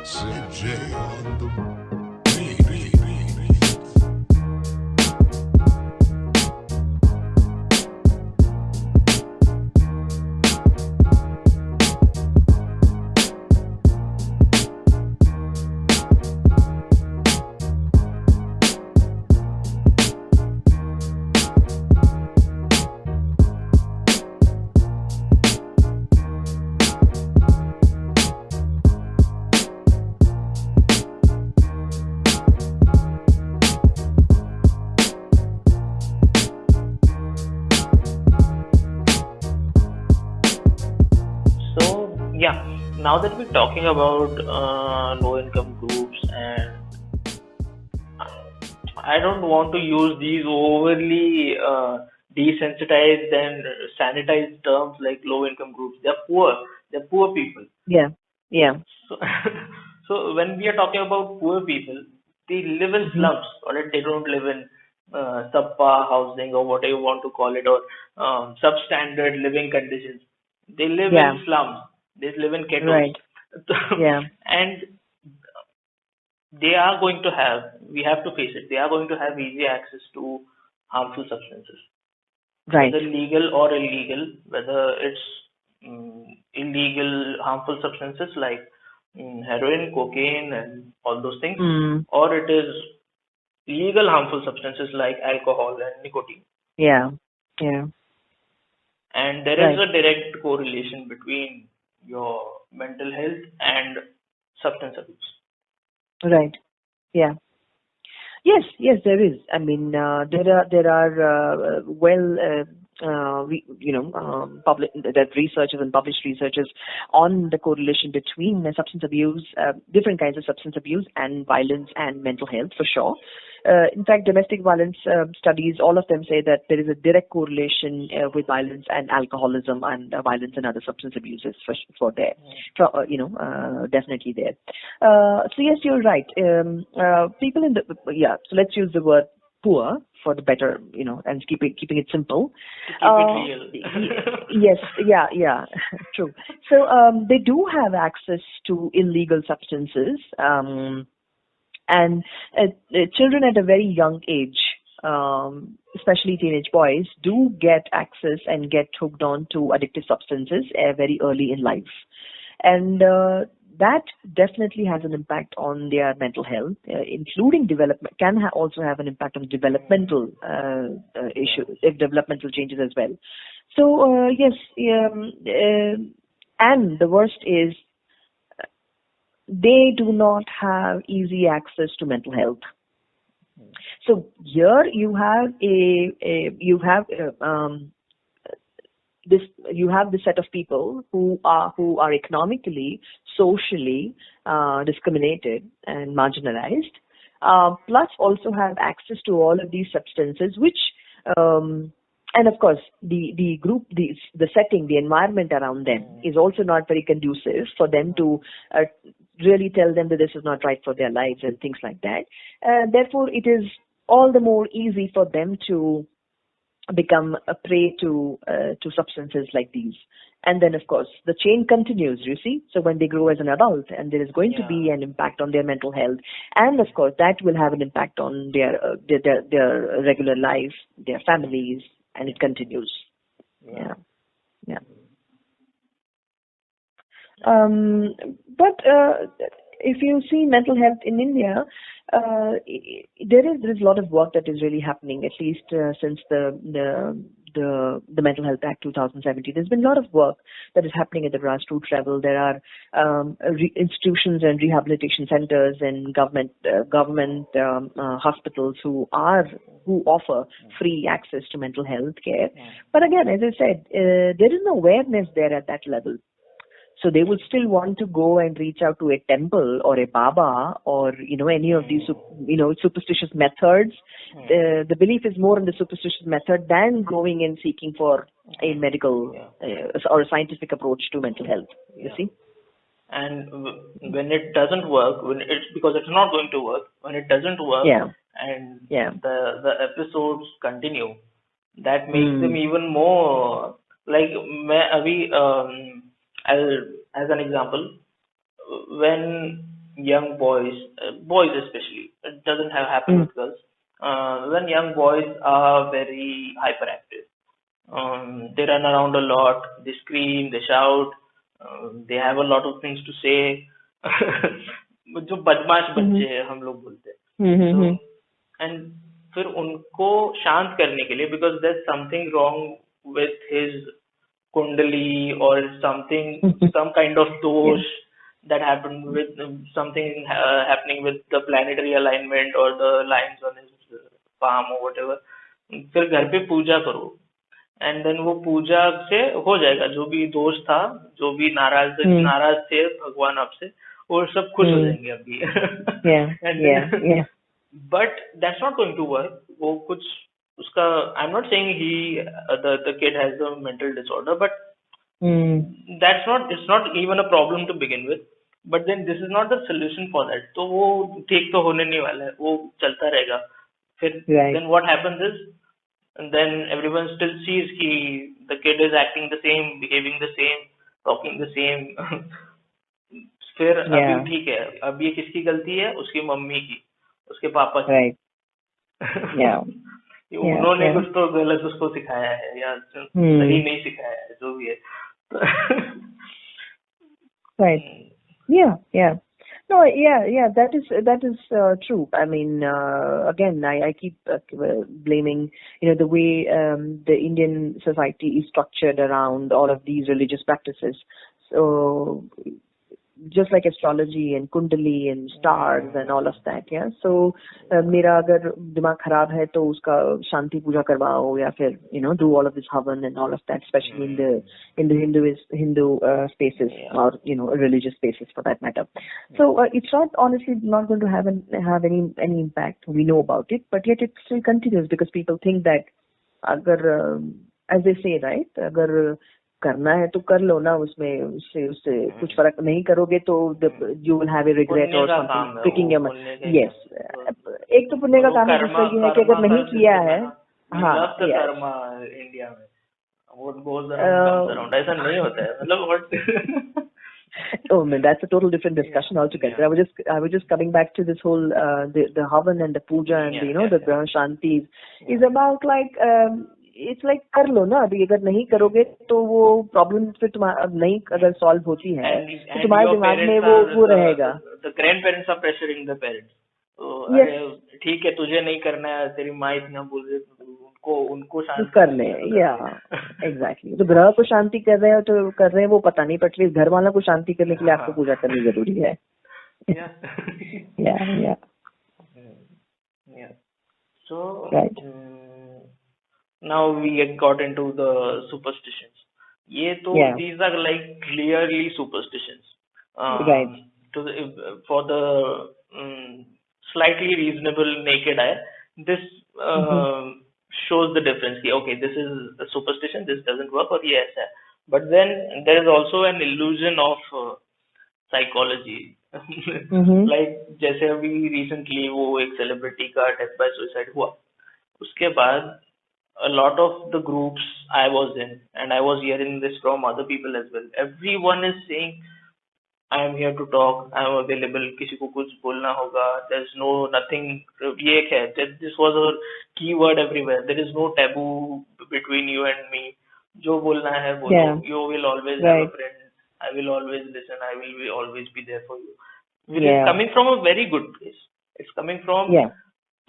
CJ on the beat. So, yeah, now that we're talking about low income groups, and I don't want to use these overly desensitized and sanitized terms like low income groups. They're poor people. Yeah, yeah. So, so when we are talking about poor people, they live in Hmm. slums, or they don't live in subpar housing or whatever you want to call it, or substandard living conditions. They live Yeah, in slums. They live in ghettos, right. Yeah, and they are going to have. We have to face it. They are going to have easy access to harmful substances, right. whether legal or illegal, whether it's illegal harmful substances like heroin, cocaine, and all those things, Mm, or it is legal harmful substances like alcohol and nicotine. yeah, yeah, And there is right, a direct correlation between your mental health and substance abuse. right. Yeah. Yes, yes, there is. I mean, there are public that researchers and published researchers on the correlation between substance abuse, different kinds of substance abuse, and violence and mental health for sure. In fact, domestic violence studies, all of them say that there is a direct correlation with violence and alcoholism and violence and other substance abuses for there, definitely there. So yes, you're right. People in the yeah. So let's use the word poor for the better, and keeping it simple. To keep it Uh, real. yes, yeah, yeah, true. So they do have access to illegal substances, and children at a very young age, especially teenage boys, do get access and get hooked on to addictive substances very early in life. And that definitely has an impact on their mental health, including development, can also have an impact on developmental Yeah. issues, developmental changes as well. So, yes, and the worst is they do not have easy access to mental health. So here you have this you have this set of people who are economically, socially discriminated and marginalized, plus also have access to all of these substances, which and of course the group, the setting, the environment around them is also not very conducive for them to really tell them that this is not right for their lives and things like that. Therefore, it is all the more easy for them to become a prey to substances like these. And then, of course, the chain continues, you see. So when they grow as an adult, and there is going to Yeah. be an impact on their mental health, and of course, that will have an impact on their regular life, their families, and it continues. Yeah. Yeah, yeah. Um, but if you see mental health in India, there is a lot of work that is really happening. At least since the Mental Health Act 2017, there's been a lot of work that is happening at the grassroots level. There are institutions and rehabilitation centers and government hospitals who offer free access to mental health care. But again, as I said, there is no awareness there at that level. So they would still want to go and reach out to a temple or a Baba or, any of these, superstitious methods. The belief is more in the superstitious method than going and seeking for a medical or a scientific approach to mental health, you see? And when it doesn't work, when it's because it's not going to work, when it doesn't work, Yeah, and yeah. the episodes continue, that makes them Mm, even more like as an example, when young boys especially, it doesn't have happen with girls. When young boys are very hyperactive, they run around a lot, they scream, they shout, they have a lot of things to say. जो बदमाश बच्चे हैं हम लोग बोलते हैं. So and फिर उनको शांत करने के लिए, because there's something wrong with his kundali or something, some kind of dosh that happened with something happening with the planetary alignment or the lines on his palm or whatever. फिर घर पे पूजा करो, एंड देन वो पूजा से हो जाएगा. जो भी दोष था, जो भी नाराज थे भगवान आपसे, वो सब खुश हो जाएंगे अभी. But that's not going to work. वो कुछ उसका, I am not saying he the kid has a mental disorder, but that's not, it's not even a problem to begin with. But then this is not the solution for that. तो वो ठीक तो होने नहीं वाला है, वो चलता रहेगा. फिर then what happens is, and then everyone still sees कि the kid is acting the same, behaving the same, talking the same. फिर अभी ठीक है, अब ये किसकी गलती है? उसकी मम्मी की, उसके पापा की. उन्होंने कुछ तो गलत उसको सिखाया है या सही नहीं सिखाया है, जो भी है. Right. Yeah. No, yeah, that is true. I mean, again, I keep blaming, the way the Indian society is structured around all of these religious practices. So, just like astrology and kundali and stars and all of that, yeah. So, मेरा अगर दिमाग खराब है तो उसका शांति पूजा करवाओ, या फिर do all of this havan and all of that, especially in the Hindu spaces, or religious spaces for that matter. So it's not, honestly, not going to have any impact. We know about it, but yet it still continues because people think that अगर as they say, right, अगर करना है तो कर लो ना, उसमें उससे कुछ फर्क नहीं करोगे तो you will have a regret or something picking your mind. Yes, एक तो पुण्य का काम है, दूसरा ये है कि अगर नहीं किया है. हाँ, कर्मा इंडिया में what goes around comes around, ऐसा नहीं होता है, मतलब what. Oh man, that's a total different discussion altogether. Yeah. I was just coming back to this whole the havan and the puja and the Brahma Shantis is about like it's like कर लो ना. अभी अगर नहीं करोगे तो वो problem फिर तुम्हारा नहीं अगर सॉल्व होती है तो तुम्हारे दिमाग में वो रहेगा. The grandparents are pressuring the parents. तो ठीक है, तुझे नहीं करना है, तेरी माँ इतना बोल रही है, उनको शांति कर ले. या एग्जैक्टली. तो ग्रह को शांति कर रहे हो तो कर रहे हैं, वो पता नहीं, बट घर वालों को शांति करने के लिए आपको पूजा करनी जरूरी है. So right. Now we got into the superstitions. These are like clearly superstitions. Right. For the slightly reasonable naked eye, this shows the difference. Okay, this is a superstition, this doesn't work, or yes. But then there is also an illusion of psychology. Like जैसे अभी recently वो एक celebrity का death by suicide हुआ, उसके बाद a lot of the groups I was in, and I was hearing this from other people as well, everyone is saying I am here to talk, I am available, किसी को कुछ बोलना होगा, there's nothing, ये एक है, this was a key word everywhere, there is no taboo between you and me, जो बोलना है बोलो, you will always have a friend, I will always listen, I will always be there for you. It is coming from a very good place. It's coming from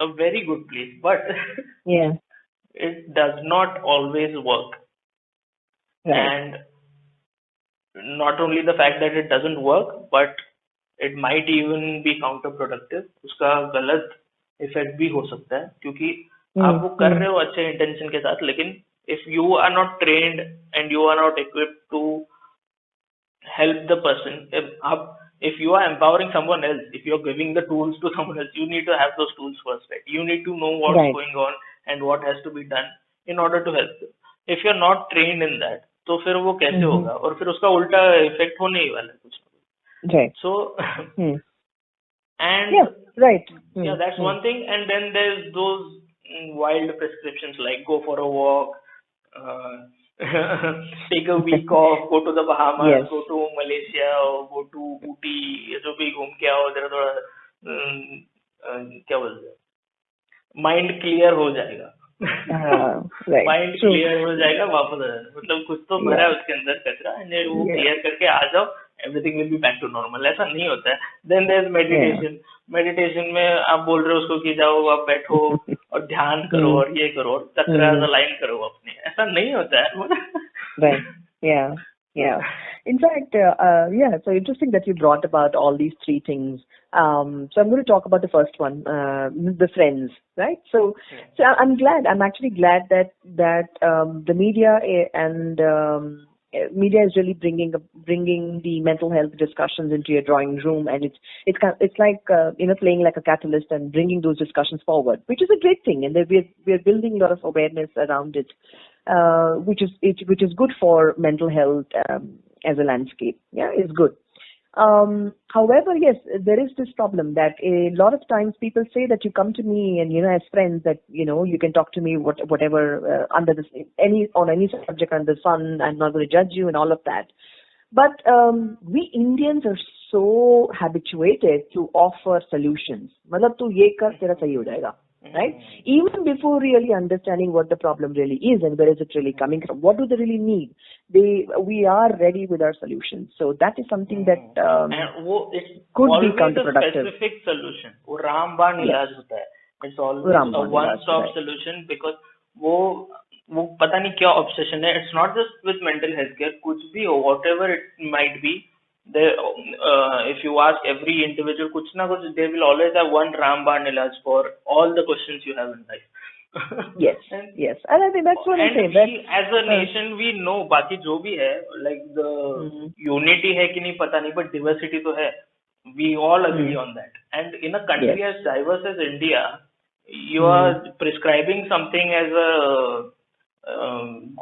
a very good place, but it does not always work. And not only the fact that it doesn't work, but it might even be counterproductive. उसका गलत effect भी हो सकता है, क्योंकि आप वो कर रहे हो अच्छे इंटेंशन के साथ, लेकिन if you are not trained and you are not equipped to help the person, if you are empowering someone else, if you are giving the tools to someone else, you need to have those tools first, right? You need to know what's going on and what has to be done in order to help them. If you are not trained in that, तो फिर वो कैसे होगा, और फिर उसका उल्टा effect होने ही वाला है कुछ. So and that's one thing. And then there's those wild prescriptions like go for a walk, Take a week off, go to the Bahamas, Yes. go to Malaysia, or go to Ooty, ये जो भी घूम के आओ, जरा थोड़ा क्या बोलते हैं, माइंड क्लियर हो जाएगा. Right. Mind True. क्लियर हो जाएगा, वापस आ जाएगा. मतलब कुछ तो भरा है Yeah. उसके अंदर कचरा, एंड वो Yeah. क्लियर करके आ जाओ, everything will be back to normal. ऐसा नहीं होता है. Then there is meditation. Meditation में आप बोल रहे हो उसको कि जाओ आप बैठो और ध्यान करो और ये करो और चक्रा अलाइन करो अपने. ऐसा नहीं होता है. Right. Yeah. Yeah. In fact, yeah, so interesting that you brought about all these three things. So I'm going to talk about the first one, the friends, right? So I'm glad. I'm actually glad that the media and media is really bringing the mental health discussions into your drawing room, and it's like playing like a catalyst and bringing those discussions forward, which is a great thing, and we're building a lot of awareness around it, which is good for mental health as a landscape. Yeah, it's good. However, yes, there is this problem that a lot of times people say that you come to me and, as friends that, you can talk to me whatever under on any subject under the sun. I'm not going to judge you and all of that. But we Indians are so habituated to offer solutions. मतलब तू ये कर तेरा सही हो जाएगा. Right? Even before really understanding what the problem really is and where is it really coming from, what do they really need? We are ready with our solutions. So that is something that could be counterproductive. A specific solution. वो रामबाण इलाज होता है. It's always a one-stop solution because वो पता नहीं क्या obsession है. It's not just with mental health care. कुछ भी हो, whatever it might be. If you ask every individual, कुछ ना कुछ, they will always have one रामबाण इलाज for all the questions you have in life. Yes, yes, and I think that's what I say. And we, as a nation, we know बाकी जो भी है, like the unity है कि नहीं पता नहीं, but diversity तो है. We all agree on that. And in a country as diverse as India, you are prescribing something as a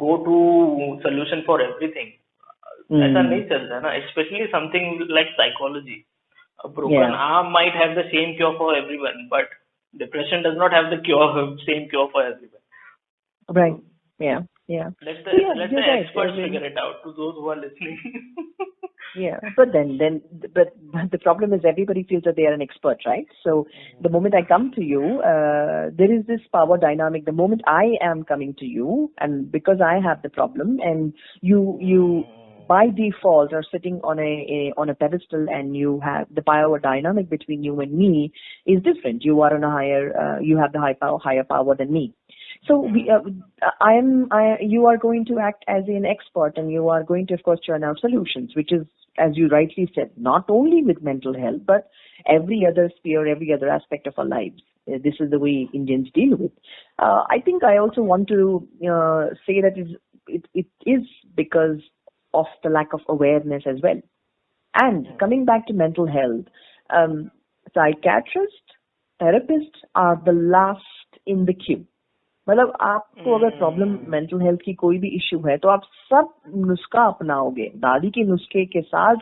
go-to solution for everything. ऐसा नहीं चलता ना, especially something like psychology. A broken arm might have the same cure for everyone, but depression does not have the same cure for everyone. Right. Yeah. Yeah. Let the experts figure it out. To those who are listening. Yeah, but the problem is everybody feels that they are an expert, right? So the moment I come to you, there is this power dynamic. The moment I am coming to you, and because I have the problem, and you by default are sitting on a pedestal, and you have the power dynamic between you and me is different. You are on a higher, you have the higher power than me. So you are going to act as an expert, and you are going to, of course, churn out solutions, which is, as you rightly said, not only with mental health, but every other sphere, every other aspect of our lives. This is the way Indians deal with. I think I also want to say that it is because of the lack of awareness as well. And coming back to mental health, psychiatrists, therapists are the last in the queue. मतलब आपको अगर problem mental health की कोई भी issue है तो आप सब नुस्खा अपनाओगे. दादी के नुस्खे के साथ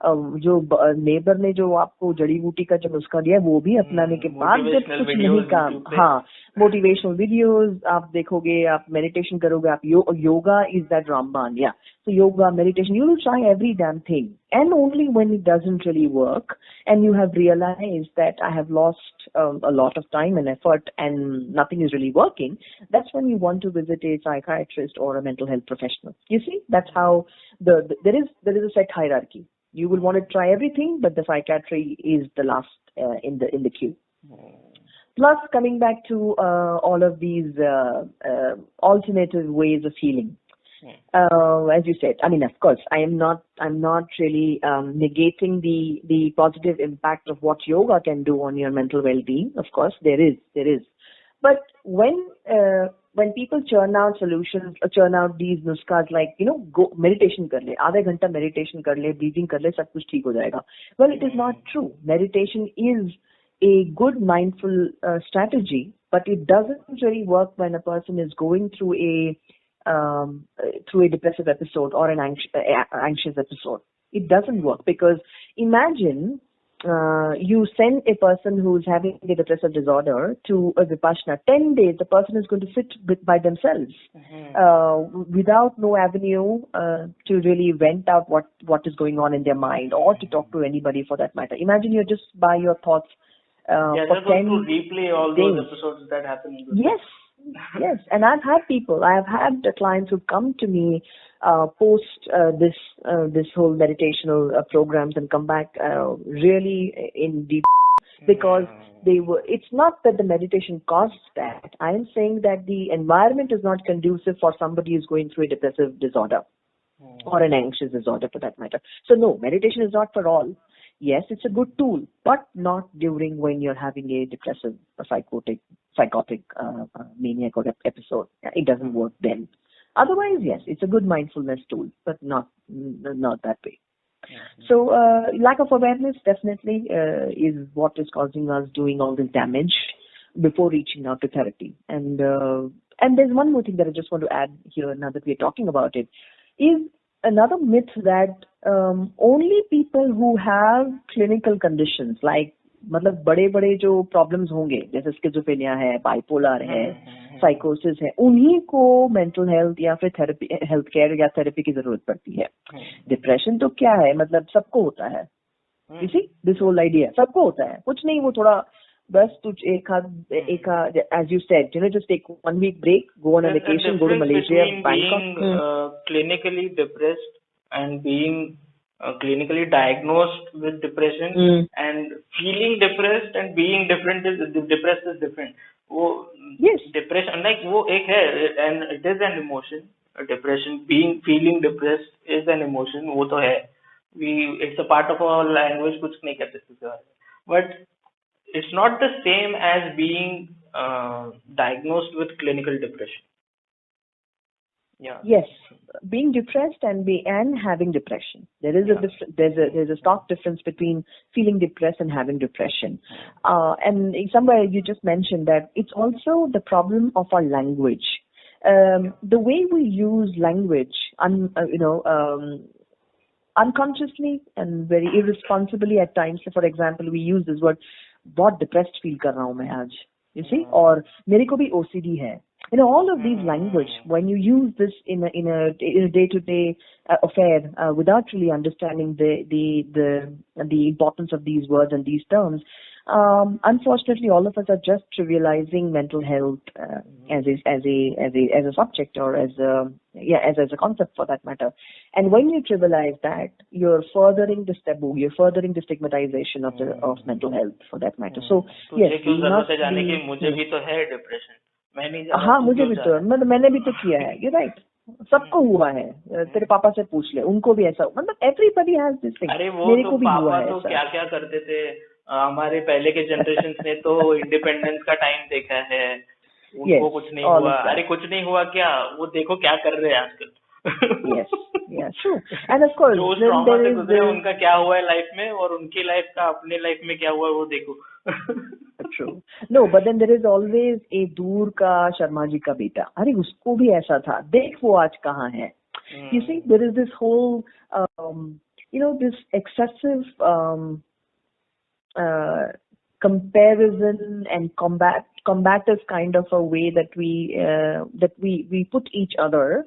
जो नेबर ने जो आपको जड़ी बूटी का जो नुस्खा दिया है वो भी अपनाने के बाद जब कुछ नहीं काम, हाँ, मोटिवेशनल वीडियोस आप देखोगे, आप मेडिटेशन करोगे, आप योगा इज दैट रामबाण. या so yoga, meditation, you will try every damn thing, and only when it doesn't really work and you have realized that I have lost a lot of time and effort and nothing is really working, that's when you want to visit a psychiatrist or a mental health professional. You see, that's how there is a set hierarchy. You will want to try everything, but the psychiatry is the last in the queue. Plus, coming back to all of these alternative ways of healing. As you said, I mean, of course, I'm not really negating the positive impact of what yoga can do on your mental well-being. Of course, there is. But when people churn out solutions, churn out these nuskas like, go meditation kar le, आधे घंटा meditation kar le, breathing kar le, सब कुछ ठीक हो जाएगा. Well, it is not true. Meditation is a good mindful strategy, but it doesn't really work when a person is going through a depressive episode or an anxious episode. It doesn't work because imagine you send a person who's having a depressive disorder to a Vipassana, 10 days, the person is going to sit by themselves without no avenue to really vent out what is going on in their mind or to talk to anybody for that matter. Imagine you're just by your thoughts Yeah, for they're going 10 to replay all days. those episodes that happened in the Yes, yes. And I've had clients who come to me post this whole meditational programs and come back really in deep because it's not that the meditation caused that. I am saying that the environment is not conducive for somebody who's going through a depressive disorder or an anxious disorder for that matter. So no, meditation is not for all. Yes, it's a good tool, but not during when you're having a depressive, psychotic maniac or episode. It doesn't work then. Otherwise, yes, it's a good mindfulness tool, but not that way. So lack of awareness definitely is what is causing us doing all this damage before reaching out to therapy. And there's one more thing that I just want to add here now that we're talking about it, is another myth that only people who have clinical conditions like मतलब बड़े जो problems होंगे जैसे schizophrenia है, bipolar है, साइकोसिस है, उन्हीं को मेंटल हेल्थ या फिर थेरेपी, हेल्थ केयर या थेरेपी की जरूरत पड़ती है. डिप्रेशन तो क्या है, मतलब सबको होता है. You see, this whole idea, सबको होता है, कुछ नहीं, वो थोड़ा बस तुझ एक as you said, just take 1 week break, go on a vacation, go to Malaysia, Bangkok. Being clinically depressed and being clinically diagnosed with depression and feeling depressed and being depressed is different. Yes. Depression, unlike वो एक है, and it is an emotion. Depression, feeling depressed is an emotion. वो तो है. It's a part of our language. कुछ नहीं कर सकते उसके बारे में. But it's not the same as being diagnosed with clinical depression. Yeah. Yes, being depressed and having depression. There is there's a stark difference between feeling depressed and having depression. And somewhere you just mentioned that it's also the problem of our language. The way we use language, unconsciously and very irresponsibly at times. So for example, we use this word, बहुत depressed feel कर रहा हूँ मैं आज. You see, or मेरे को भी OCD है. All of these language, when you use this in a day-to-day affair without really understanding the importance of these words and these terms, unfortunately, all of us are just trivializing mental health as a subject or as a concept for that matter. And when you trivialize that, you're furthering this taboo, you're furthering the stigmatization of mental health for that matter. So yes, we must be. मुझे भी तो है depression. हाँ, मुझे भी तो, मतलब मैंने भी तो किया है. You're right. सबको हुआ है. तेरे पापा से पूछ ले, उनको भी ऐसा, मतलब everybody has this thing. अरे वो मेरे तो को भी हुआ है. पापा तो क्या क्या करते थे. हमारे पहले के जनरेशन ने तो इंडिपेंडेंस का टाइम देखा है. उनको कुछ नहीं हुआ. अरे कुछ नहीं हुआ क्या, वो देखो क्या कर रहे हैं आजकल. Yes, true. And of course, जो ट्रॉमा से गुजरे उनका क्या हुआ है लाइफ में, और उनकी लाइफ का अपने लाइफ में क्या हुआ है वो देखो. True. No, but then there is always a दूर का शर्मा जी का बेटा. अरे उसको भी ऐसा था. देख वो आज कहाँ है. You see, there is this whole, this excessive comparison and combative kind of a way that we put each other.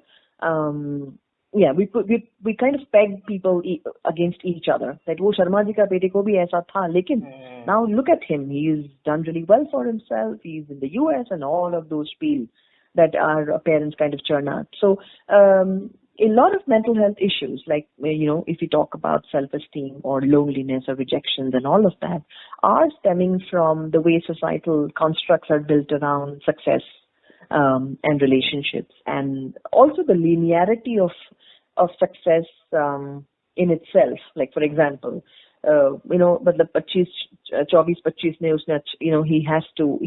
We kind of peg people against each other. That वो शर्मा जी का बेटे को भी ऐसा था, लेकिन now look at him. He's done really well for himself. He's in the US and all of those spiel that our parents kind of churn out. So a lot of mental health issues, like if you talk about self-esteem or loneliness or rejections and all of that, are stemming from the way societal constructs are built around success and relationships, and also the linearity of success in itself. Like for example, मतलब 24-25 में उसने,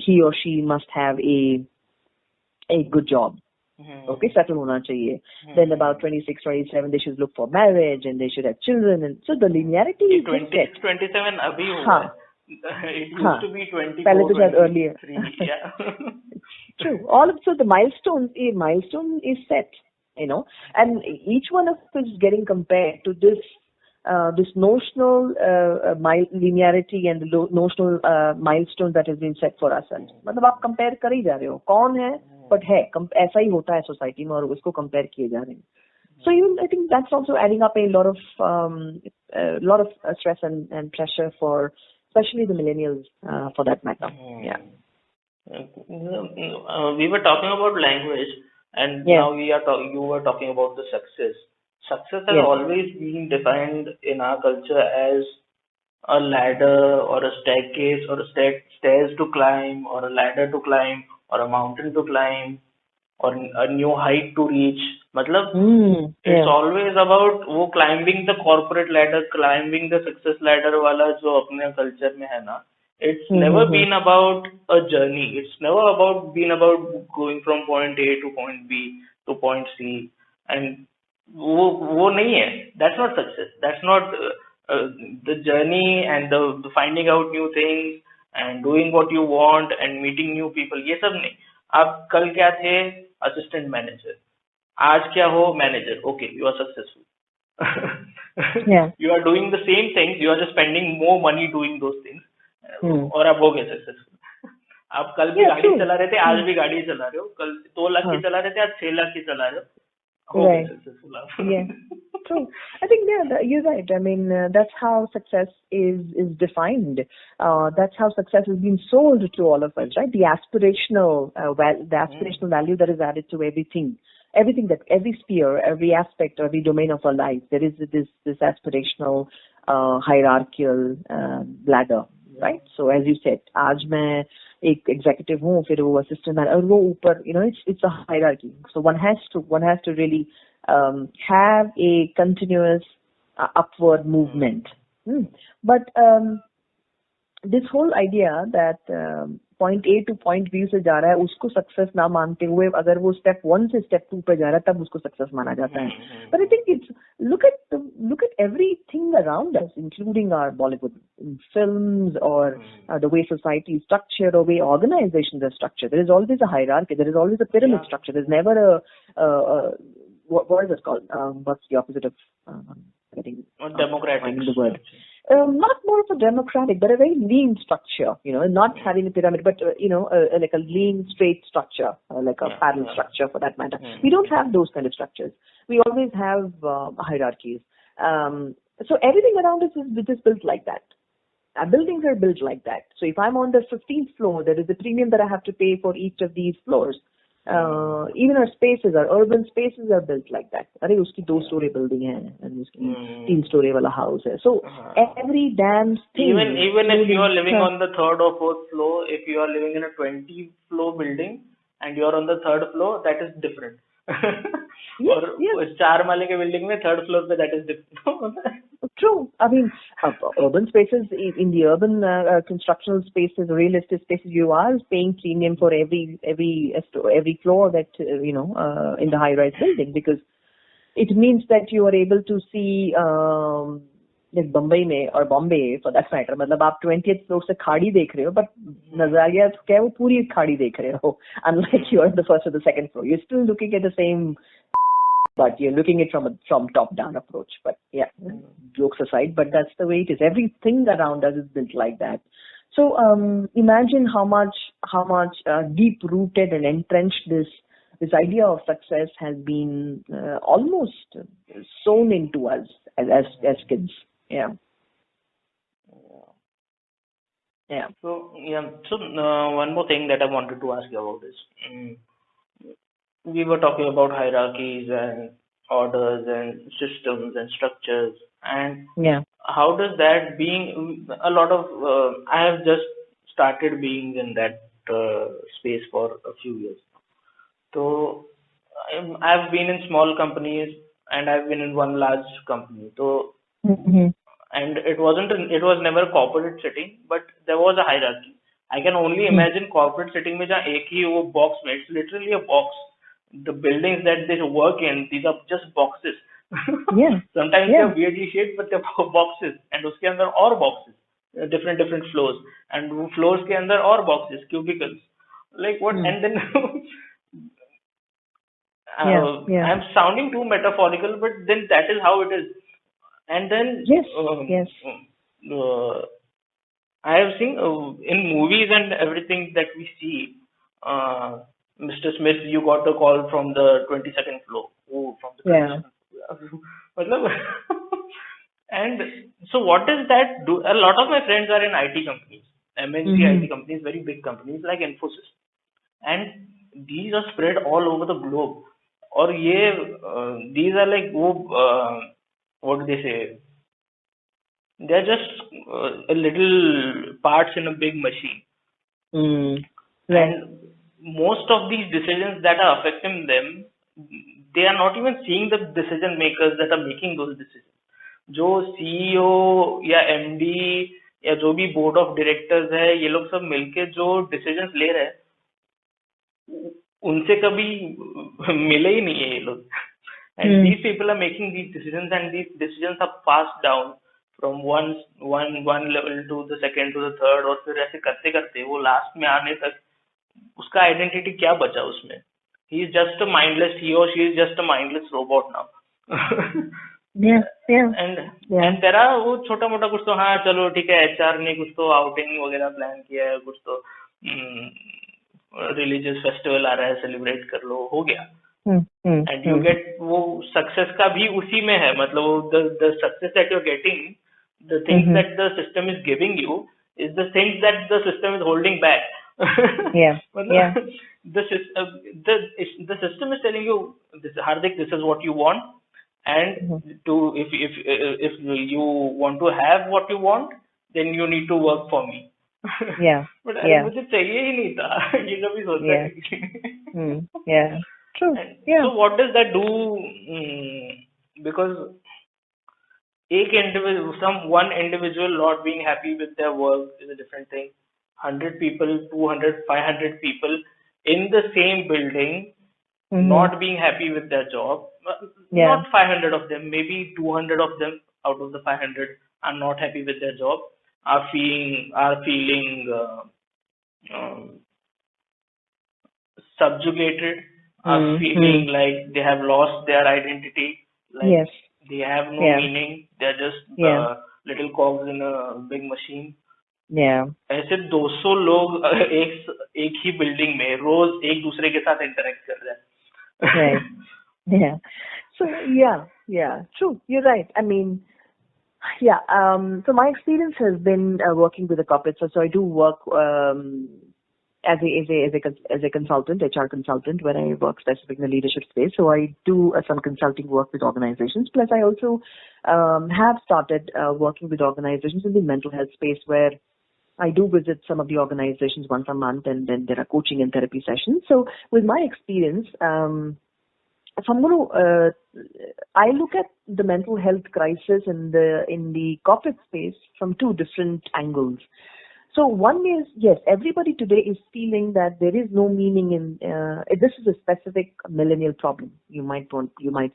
he or she must have a good job. Okay, settle होना चाहिए. Then about 26-27 they should look for marriage and they should have children, and so the linearity is 26-27 अभी हुआ है. It used to be 24. पहले तो शायद earlier. Yeah. True. So the milestone is set, and each one of us is getting compared to this this notional linearity and the notional milestone that has been set for ourselves. मतलब आप compare कर ही जा रहे हो, कौन है, but है, ऐसा ही होता है society में और उसको compare किए जा रहे हैं. So even I think that's also adding up a lot of stress and pressure for especially the millennials for that matter. Yeah. We were talking about language, and now you were talking about the success. Success has always been defined in our culture as a ladder or a staircase or a stairs to climb or a ladder to climb or a mountain to climb or a new height to reach. मतलब it's always about वो climbing the corporate ladder, climbing the success ladder वाला जो अपने culture में है ना. It's never been about a journey. It's never been about going from point A to point B to point C. And वो नहीं है. That's not success. That's not the journey and the finding out new things and doing what you want and meeting new people. ये सब नहीं. आप कल क्या थे? Assistant manager. आज क्या हो? Manager. Okay, you are successful. You are doing the same things. You are just spending more money doing those things. और आप हो गए सक्सेसफुल. आप कल भी गाड़ी चला रहे थे, आज भी गाड़ी चला रहे हो. कल 2 लाख की चला रहे थे, आज 6 लाख की चला रहे हो. हो गए सक्सेसफुल आप. Yeah, true. I think you're right. I mean, that's how success is defined. That's how success has been sold to all of us, right? The aspirational value that is added to everything that every sphere, every aspect, every domain of our life. There is this aspirational hierarchical ladder. Right, so as you said, आज मैं एक executive हूँ, फिर वो assistant और वो ऊपर, it's a hierarchy. So one has to really have a continuous upward movement. But this whole idea that point A to point B से जा रहा है, उसको success ना मानते हुए अगर वो step 1 से step 2 पे जा रहा है, तब उसको success माना जाता है. But I think it's look at everything around us, including our Bollywood films or the way society is structured or way organizations are structured. There is always a hierarchy. There is always a pyramid structure. There's never what is it called? What's the opposite of democratic? The word. Not more of a democratic, but a very lean structure, not having a pyramid, but, like a lean, straight structure, like a parallel structure for that matter. We don't have those kind of structures. We always have hierarchies. So everything around us is built like that. Our buildings are built like that. So if I'm on the 15th floor, there is a premium that I have to pay for each of these floors. Even our spaces, our urban spaces are built like that. अरे उसकी 2-story building है and उसकी 3-story वाला house है. So every damn thing. Even if you are living on the 3rd or 4th floor, if you are living in a 20-floor building and you are on the 3rd floor, that is different. और 4 माले के building में 3rd floor पे that is different. True. I mean, urban spaces, in the urban constructional spaces, real estate spaces, you are paying premium for every floor that, in the high-rise building, because it means that you are able to see, like Bombay में or Bombay for that matter, मतलब आप 20th floor से खाड़ी देख रहे हो, but नज़रिया क्या है वो पूरी खाड़ी देख रहे हो, unlike you are on the 1st or the 2nd floor. You're still looking at the same, but you're looking at it from top-down approach. But yeah, jokes aside, but that's the way it is. Everything around us is built like that. So imagine how much deep-rooted and entrenched this idea of success has been almost sewn into us as kids. Yeah. So one more thing that I wanted to ask you about is, we were talking about hierarchies and orders and systems and structures, and how does that being a lot of I have just started being in that space for a few years. So I've been in small companies and I've been in one large company. So and it was never a corporate setting, but there was a hierarchy. I can only imagine corporate setting में जहाँ एक ही वो box में, it's literally a box. The buildings that they work in, these are just boxes. Sometimes they're weirdly shaped, but they're boxes. And उसके अंदर और boxes, different floors. And floors के अंदर और boxes, cubicles. Like what? And then I'm sounding too metaphorical, but then that is how it is. And then Yes, yes. uh, I have seen in movies and everything that we see, uh, Mr. Smith, you got a call from the 22nd floor. Oh, from the Yeah. 22nd floor. Matlab, and so what does that do? A lot of my friends are in IT companies, MNC Mm-hmm. IT companies, very big companies like Infosys. And these are spread all over the globe. Or these are like, what do they say? They're just a little parts in a big machine. Mm. Right. And most of these decisions that are affecting them, they are not even seeing the decision makers that are making those decisions. जो CEO या MD या जो भी board of directors है, ये लोग सब मिलके जो डिसीजंस ले रहे हैं, उनसे कभी मिले ही नहीं है ये लोग. And these people are making these decisions, and these decisions are passed down from one level to the second to the third, और फिर ऐसे करते करते वो लास्ट में आने तक उसका आइडेंटिटी क्या बचा उसमें. He is just a mindless, he or she is just a mindless robot now. Yeah, yeah. And तेरा वो छोटा मोटा कुछ तो, हाँ चलो ठीक है, एचआर ने कुछ तो आउटिंग वगैरह प्लान किया है, कुछ तो रिलीजियस फेस्टिवल आ रहा है, सेलिब्रेट कर लो, हो गया. एंड यू गेट वो सक्सेस का भी उसी में है. मतलब the success that you are getting, the things that the system is giving you is the things that the system is holding back. Yeah. Yeah. The system is telling you, this, Hardik, this is what you want, and to if you want to have what you want, then you need to work for me. Yeah. But Yeah. मुझे चाहिए ही नहीं था. ये कभी सोचा नहीं. Yeah. True. And Yeah. so what does that do? Because one individual not being happy with their work is a different thing. 100 people, 200, 500 people in the same building not being happy with their job. Yeah. Not 500 of them, maybe 200 of them out of the 500 are not happy with their job, are feeling subjugated, are feeling like they have lost their identity, like Yes. they have no Yeah. meaning, they're just Yeah. little cogs in a big machine. Yeah. ऐसे 200 लोग एक ही building में रोज एक दूसरे के साथ interact कर रहे हैं. Right. Yeah. So yeah, true. You're right. I mean, yeah. So my experience has been working with the corporates. So I do work as a consultant, HR consultant, when I work specifically in the leadership space. So I do some consulting work with organizations. Plus, I also have started working with organizations in the mental health space, where I do visit some of the organizations once a month, and then there are coaching and therapy sessions. So with my experience, if I'm going to, I look at the mental health crisis in the corporate space from two different angles. So one is, yes, everybody today is feeling that there is no meaning in, this is a specific millennial problem. You might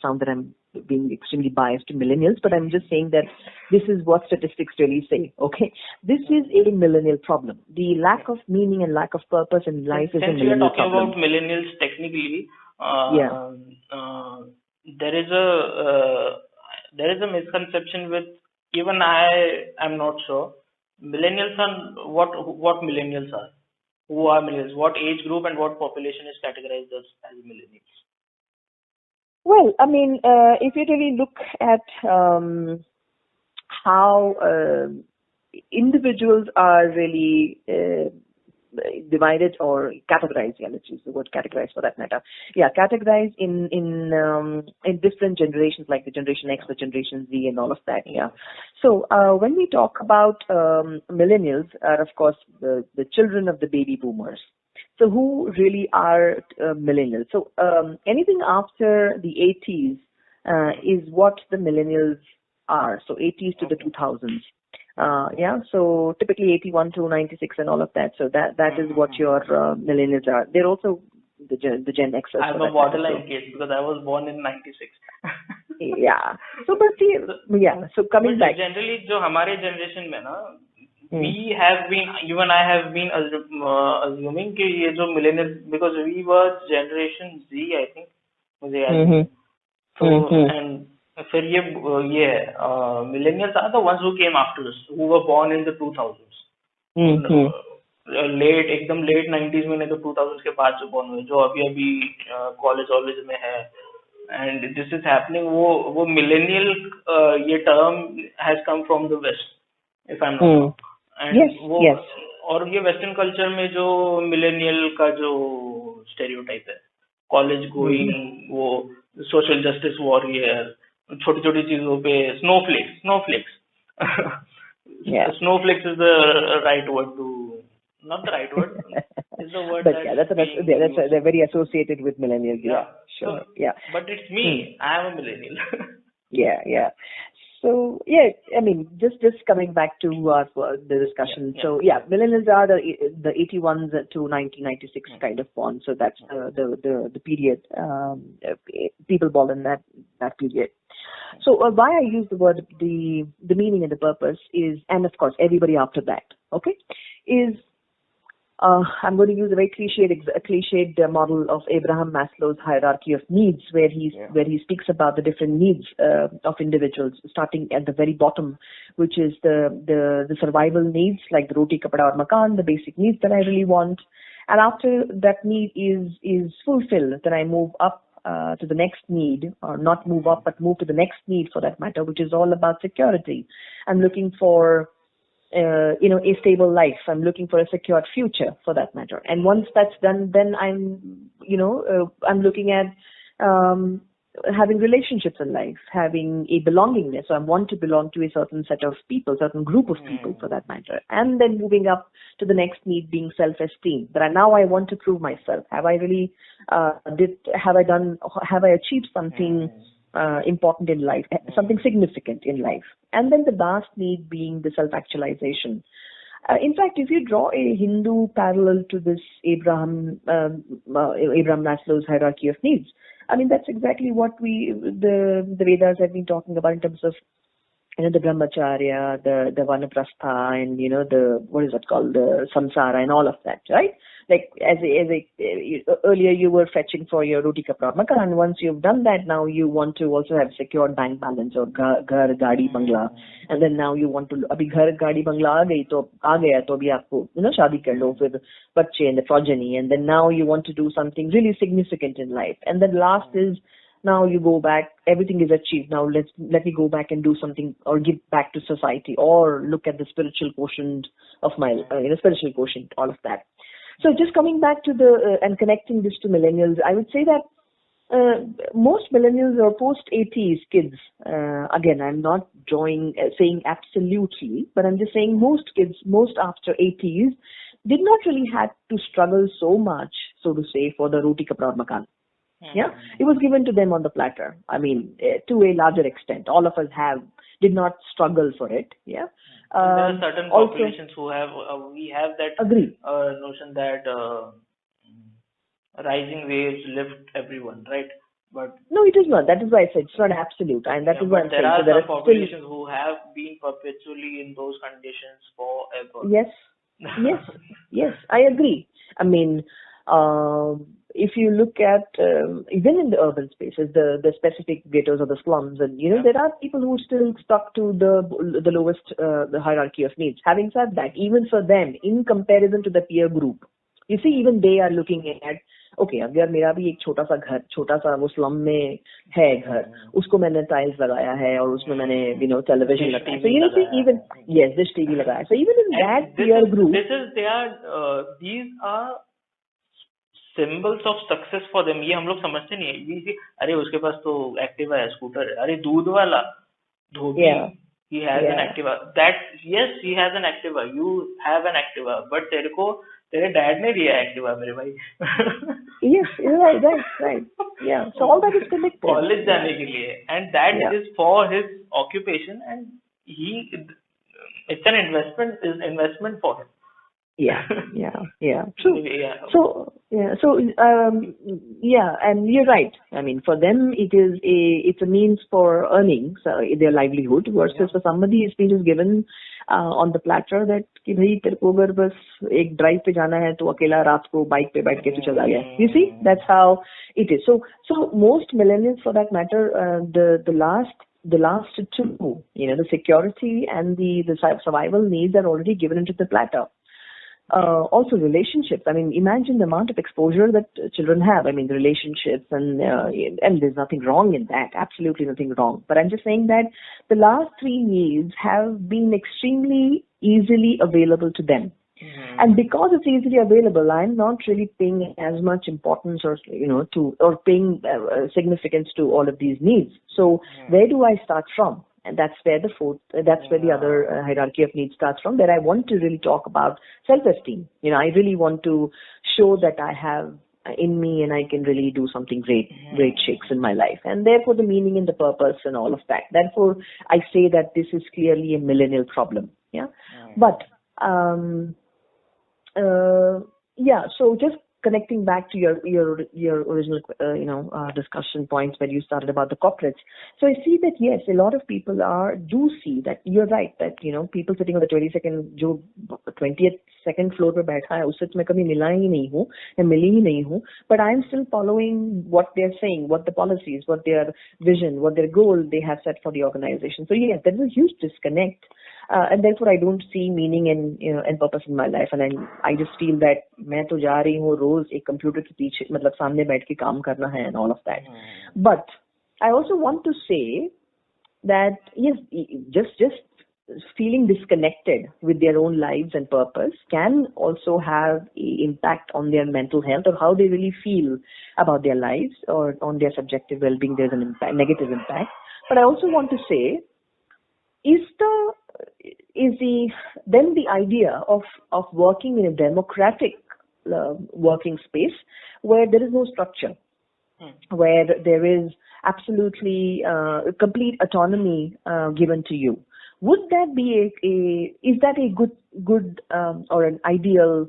sound that I'm being extremely biased to millennials, but I'm just saying that this is what statistics really say, okay? This is a millennial problem. The lack of meaning and lack of purpose in life is a millennial problem. Since we are talking about millennials, technically, there is a misconception with, even I am not sure. Millennials are what millennials are? Who are millennials? What age group and what population is categorized as millennials? Well, I mean, if you really look at how individuals are really divided or categorized, let's use the word categorize for that matter. Yeah, categorized in different generations, like the Generation X, the Generation Z, and all of that. Yeah. So when we talk about millennials, are of course the children of the baby boomers. So who really are millennials? So anything after the 80s is what the millennials are. So 80s to the 2000s. So typically 81 to 96 and all of that. So that is what your millennials are. They're also the Gen Xers. I'm a borderline case because I was born in 96. Yeah. So but so coming back. Generally, जो हमारे generation में ना, we have been, even I have been assuming कि ये जो millennials, because we were Generation Z, I think, मुझे याद है. So and फिर ये millennials are the ones who came after us, who were born in the 2000s. Hmm late एकदम late 90s में, नहीं तो 2000s के बाद जो born हुए, जो अभी अभी कॉलेज में है, एंड दिस इज हैपनिंग. वो मिलेनियल, ये term has come from the west, if I am not wrong. Yes, and वो, yes. और ये वेस्टर्न कल्चर में जो मिलेनियल का जो स्टेरियोटाइप है, कॉलेज गोइंग, वो सोशल जस्टिस वॉरियर, छोटी छोटी चीजों पे snowflakes. Yeah. Snowflakes is the right word to, not the right word, is the word But yeah, they're very associated with millennials. Yeah, sure. So, yeah. But it's me. I am a millennial. Yeah. So yeah, I mean, just coming back to the discussion. Yeah. So yeah, millennials are the 81s to 1996 kind of born. So that's the period, people born in that period. So why I use the word, the meaning and the purpose is, and of course everybody after that, okay, is I'm going to use a very cliched model of Abraham Maslow's hierarchy of needs, where he speaks about the different needs of individuals, starting at the very bottom, which is the survival needs, like the roti, kapda, or makan, the basic needs that I really want. And after that need is fulfilled, then I move up to the next need, or not move up, but move to the next need for that matter, which is all about security. I'm looking for a stable life. I'm looking for a secured future for that matter. And once that's done, then I'm looking at having relationships in life, having a belongingness. So I want to belong to a certain set of people, certain group of people for that matter. And then moving up to the next need being self-esteem. That now I want to prove myself. Have I really have I achieved something important in life, something significant in life? And then the last need being the self-actualization. In fact, if you draw a Hindu parallel to this Abraham Maslow's hierarchy of needs, I mean, that's exactly what the Vedas have been talking about in terms of, the brahmacharya, the vanaprastha, and the, what is it called, the samsara, and all of that, right? Like earlier you were fetching for your roti kapda makan, and once you've done that, now you want to also have secured bank balance, or ghar gaadi bangla, and then now you want to abhi ghar gaadi bangla aa gaya to abhi aapko shaadi kar lo, with bacche and the progeny, and then now you want to do something really significant in life. And then last is, now you go back, everything is achieved, now let me go back and do something, or give back to society, or look at the spiritual quotient of my spiritual quotient, all of that. So just coming back to and connecting this to millennials, I would say that most millennials or post-80s kids, again, I'm not saying absolutely, but I'm just saying most kids, most after 80s, did not really have to struggle so much, so to say, for the roti kapda aur makan. Yeah, it was given to them on the platter. I mean, to a larger extent, all of us did not struggle for it. Yeah. There are certain populations who have, we have that notion that rising waves lift everyone, right? But no, it is not. That is why I said it's not absolute, and that is why I'm saying. There are some populations who have been perpetually in those conditions forever. Yes, I agree. I mean, if you look at even in the urban spaces, the specific ghettos or the slums, and there are people who still stuck to the lowest the hierarchy of needs. Having said that, even for them, in comparison to the peer group, you see, even they are looking at, okay, अगर मेरा भी एक छोटा सा वो slum में है घर, उसको मैंने टाइल्स लगाया है, और उसमें मैंने television लगाया, so even dish TV लगाया, so even in that peer group, these are symbols of success for them. ये हम लोग समझते नहीं है. अरे उसके पास तो एक्टिवा है, स्कूटर है. अरे दूध वाला धोबी, he has an Activa. That, yes, he has an Activa. You have an Activa, but तेरे डैड ने दिया एक्टिवा मेरे भाई. Yes, right. Yeah, so all that is connected. College जाने के लिए, and that is for his occupation, and it's an investment for him. Yeah. True. So and you're right. I mean, for them, it's a means for earning their livelihood, versus for somebody, it's been just given on the platter that कि भाई तेरे को अगर बस एक drive पे जाना है तो अकेला रात को बाइक पे बैठ के तू चला गया. You see, that's how it is. So most millennials, for that matter, the last two, the security and the survival needs are already given into the platter. Also relationships. I mean, imagine the amount of exposure that children have. I mean, the relationships and there's nothing wrong in that. Absolutely nothing wrong. But I'm just saying that the last three needs have been extremely easily available to them. And because it's easily available, I'm not really paying as much importance or paying significance to all of these needs. So where do I start from? And that's where the other hierarchy of needs starts from, where I want to really talk about self-esteem. I really want to show that I have in me and I can really do something great shakes in my life. And therefore the meaning and the purpose and all of that. Therefore, I say that this is clearly a millennial problem. Yeah. But, so just connecting back to your original discussion points where you started about the corporates. So I see that yes, a lot of people do see that you're right, that people sitting on the 22nd floor पे बैठा है उससे मैं कभी मिला ही नहीं हूँ या मिली ही नहीं हूँ, but I am still following what they're saying, what the policies, what their vision, what their goal they have set for the organization. So yes, there is a huge disconnect. And therefore I don't see meaning and purpose in my life, and I just feel that मैं तो जा रही हूँ रोज एक computer के पीछे मतलब सामने बैठ के काम करना है and all of that. But I also want to say that yes, just feeling disconnected with their own lives and purpose can also have an impact on their mental health or how they really feel about their lives or on their subjective well-being. There's an impact, negative impact. But I also want to say, then the idea of working in a democratic working space where there is no structure, where there is absolutely complete autonomy given to you. Would that be is that a good or an ideal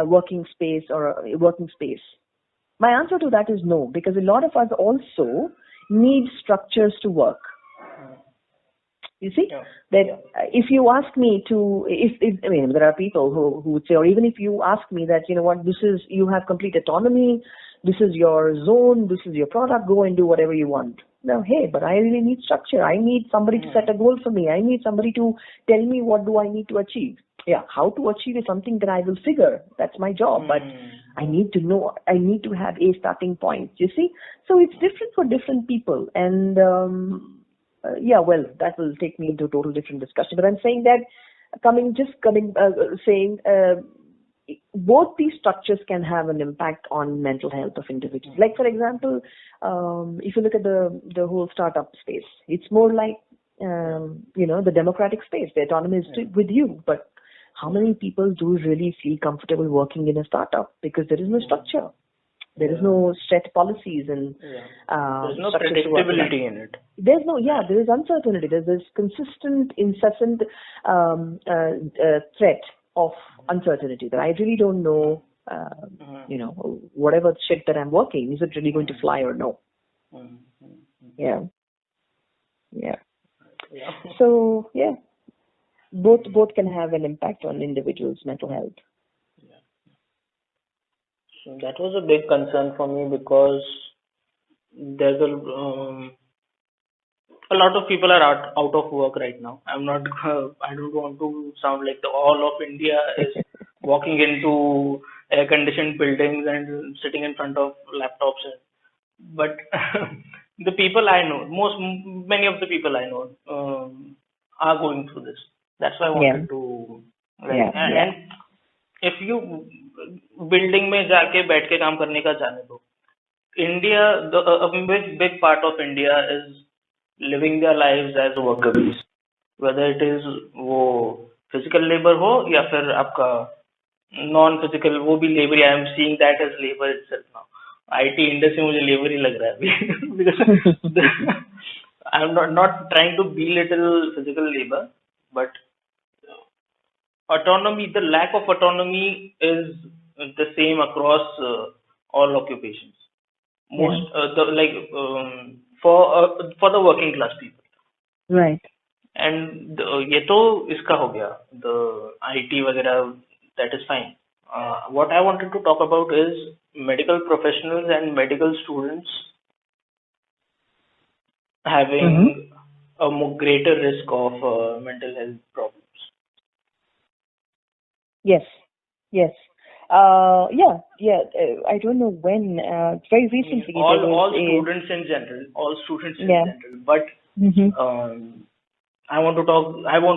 working space or a working space? My answer to that is no, because a lot of us also need structures to work. You see, if you ask me to, I mean, there are people who would say, or even if you ask me that, you have complete autonomy, this is your zone, this is your product, go and do whatever you want. Now, hey, but I really need structure. I need somebody to set a goal for me. I need somebody to tell me what do I need to achieve. Yeah, how to achieve is something that I will figure. That's my job. But I need to know, I need to have a starting point, you see. So it's different for different people. And that will take me into a total different discussion. But I'm saying that both these structures can have an impact on mental health of individuals. Like, for example, if you look at the whole startup space, it's more like, the democratic space. The autonomy is with you. But how many people do really feel comfortable working in a startup? Because there is no structure. There is no set policies and there's no predictability in it. There is uncertainty. There's this consistent, incessant threat of uncertainty that I really don't know, whatever shit that I'm working, is it really going to fly or no? Yeah. So, both can have an impact on individuals' mental health. So that was a big concern for me, because there's a lot of people are out of work right now. I don't want to sound like all of India is walking into air-conditioned buildings and sitting in front of laptops. But the people I know, many of the people I know are going through this. That's why I wanted to. And if you building में जाके बैठ के काम करने का जाने दो. India, a big part of India is living their lives as worker bees, whether it is वो physical labor हो या फिर आपका non-physical, वो भी labor. I am seeing that as labor itself now. IT industry मुझे labor ही लग रहा है अभी, because I am not trying to belittle physical labor, but autonomy, the lack of autonomy is the same across all occupations. For the working class people, right? And ये तो इसका हो गया, the IT वगैरह, that is fine. What I wanted to talk about is medical professionals and medical students having a greater risk of mental health problems. Yes, yes. I don't know when. Very recently, all there was students in general, Yeah. But Mhm. I want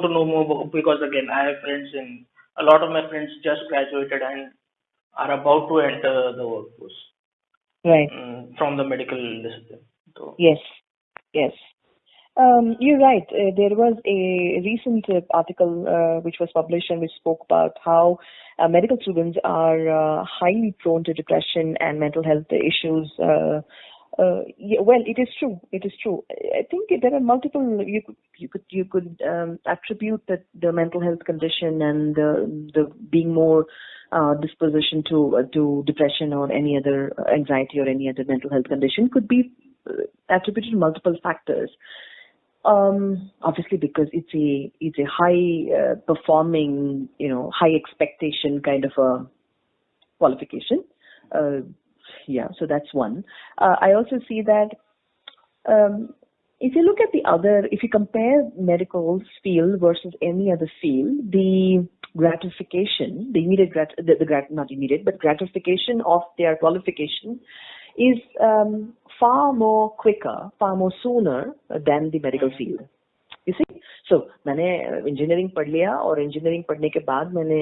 to know more because again, I have friends a lot of my friends just graduated and are about to enter the workforce Right. from the medical discipline. So, Yes. Yes. You're right. There was a recent article which was published and which spoke about how medical students are highly prone to depression and mental health issues. Well, it is true. It is true. I think there are multiple. You could attribute that the mental health condition and the being more disposition to depression or any other anxiety or any other mental health condition could be attributed to multiple factors. Obviously, because it's a high performing, high expectation kind of a qualification. So that's one. I also see that if you look at if you compare medical field versus any other field, the gratification, the immediate not immediate, but gratification of their qualification is far more quicker, far more sooner than the medical field. You see? So, मैंने engineering पढ़ लिया और engineering पढ़ने के बाद मैंने,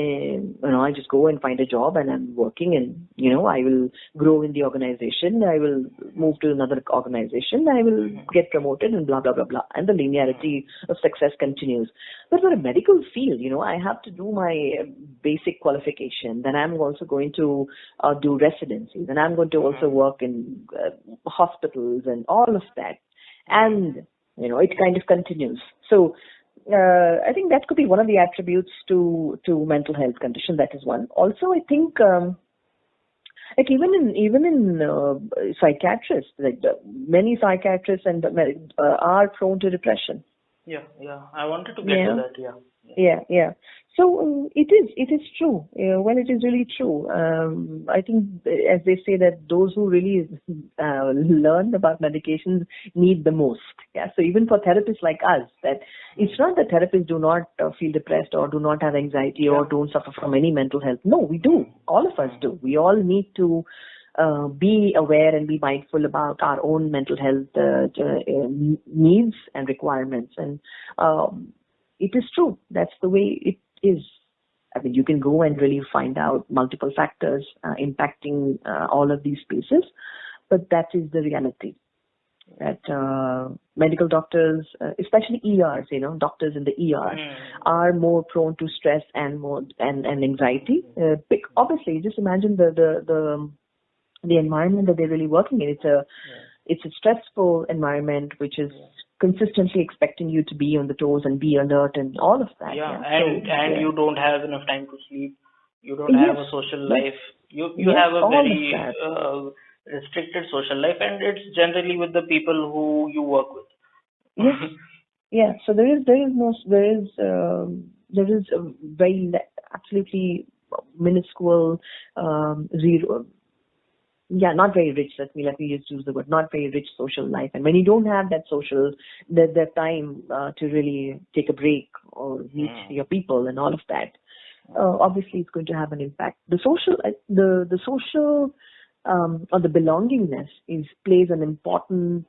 I just go and find a job and I'm working and, I will grow in the organization, I will move to another organization, I will get promoted and blah, blah, blah, blah. And the linearity of success continues. But for a medical field, I have to do my basic qualification. Then I'm also going to do residency. Then I'm going to also work in hospitals and all of that. And, it kind of continues. So, I think that could be one of the attributes to mental health condition. That is one. Also, I think like even in psychiatrists, like many psychiatrists are prone to depression. Yeah. I wanted to get to that. Yeah. So it is true. Well, it is really true. I think, as they say, that those who really learn about medications need the most. Yeah. So even for therapists like us, that it's not that therapists do not feel depressed or do not have anxiety or don't suffer from any mental health. No, we do. All of us do. We all need to be aware and be mindful about our own mental health needs and requirements. And it is true. That's the way it is. I mean, you can go and really find out multiple factors impacting all of these spaces, but that is the reality. That medical doctors, especially ERs, doctors in the ER, are more prone to stress and anxiety. Obviously, just imagine the environment that they're really working in. It's a stressful environment which is consistently expecting you to be on the toes and be alert and all of that. And you don't have enough time to sleep. You don't have a social life. You have a very restricted social life, and it's generally with the people who you work with. Yes. Yeah. So there is a very absolutely minuscule zero. Yeah, not very rich. Let me just use the word, not very rich social life. And when you don't have that that time to really take a break or meet your people and all of that, obviously it's going to have an impact. The social, or the belongingness plays an important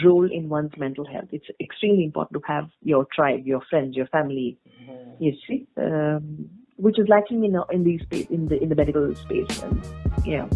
role in one's mental health. It's extremely important to have your tribe, your friends, your family. You see, which is lacking in the medical space. And, yeah.